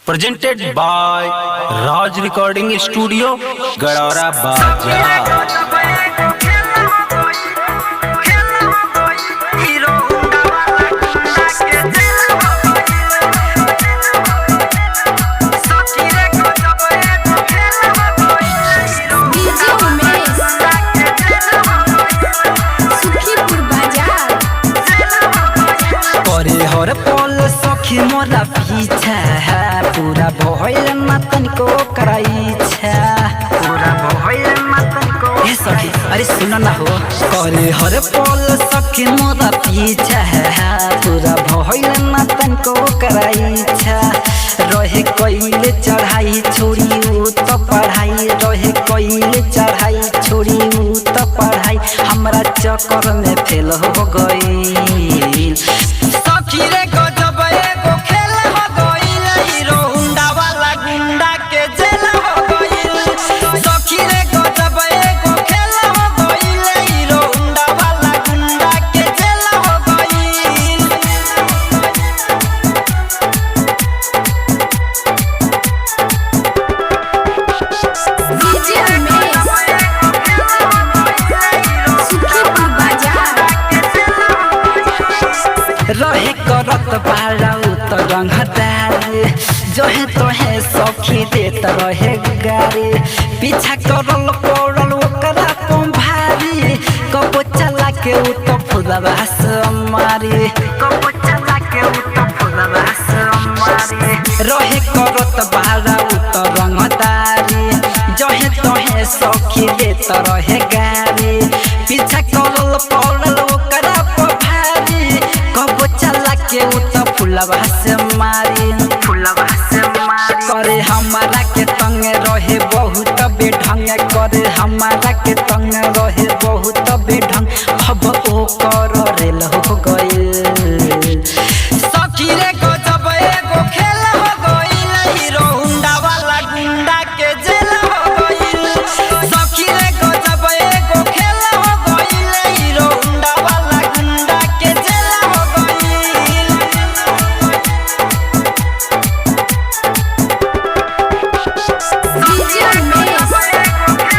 presented by Raj Recording Studio, Gadara Baja। हर पल सखी मोरा पीछा पूरा भइल मतन को कराइछा पूरा भइल मतन को सखी अरे सुन ना हो करे हर पल सखी मोरा पीछा पूरा भइल मतन को कराइछा रहे कइले चढ़ाई छोड़ी उ त पढ़ाई रहे कइले चढ़ाई छोड़ी उ त पढ़ाई हमरा चक्कर में फेल हो गई सखी रे गजब एगो खेल हो गइल हीरो हुंडा वाला गुंडा के जेल हो गइल सखी रे गजब एगो खेल हो गइल हीरो हुंडा वाला गुंडा के जेल हो गइल डीजे में सुखीपुर बाजार रहे करत बाराउ त रंगदार जो है तो है सखी देत रहे गारी पीछा करल पड़ल ओकरा पम भारी कबो चला के उ त फुलवा से मारी कबो चला के उ त फुलवा से मारी रहे करत बाराउ त रंगदारी जो है तो है सखी देत रहे गारी पीछा करल पड़ल ओकरा पम भारी कबो चला के उ त फुलवा से मारी करे हमारा के तंग रहे बहुत बेढंग करे हमारा के तंग रहे बहुत बेढंग अब ओ कर रेल हो गइल सखी रे गजब एगो खेल हो गइल हीरो हुंडा वाला गुंडा के जेल हो गइल सखी रे गजब एगो खेल हो गइल हीरो हुंडा वाला गुंडा के जेल हो गइल डीजे में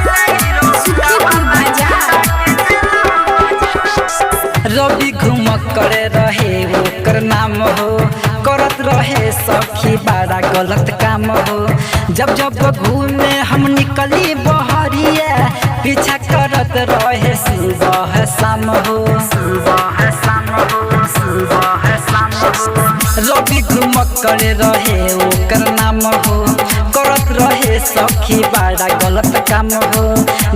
सुखीपुर बाजार रवि घुमक करे रहे ओकर नाम हो करत रहे सखी बड़ा गलत काम हो जब जब घूमे हम निकली बहरिया पीछा करत रहे सुबह शाम हो रवि घुमक करे रहे ओकर नाम हो करत रहे सखी बड़ा गलत काम हो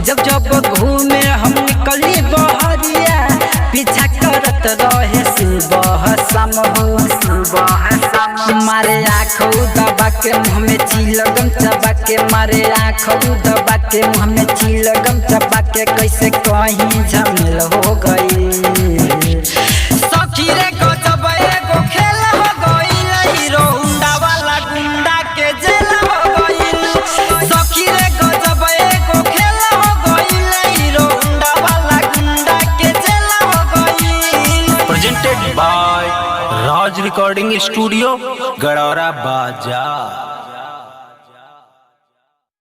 जब जब घूमे हम निकली बहरिया पीछा करत रहे सुबह शाम हो मारे आँखों दबा के मुँह में चिलगम चबा के मारे आँखों दबा के मुँह में चिलगम चबा के कैसे कहीं झमेल हो गई सखी रे गजब एगो खेल हो गइल हीरो हुंडा वाला गुंडा के जेल हो गइल सखी रे गजब एगो खेल हो गइल हीरो हुंडा वाला गुंडा के जेल हो गइल Presented by Raj Recording Studio, Gadara Baja।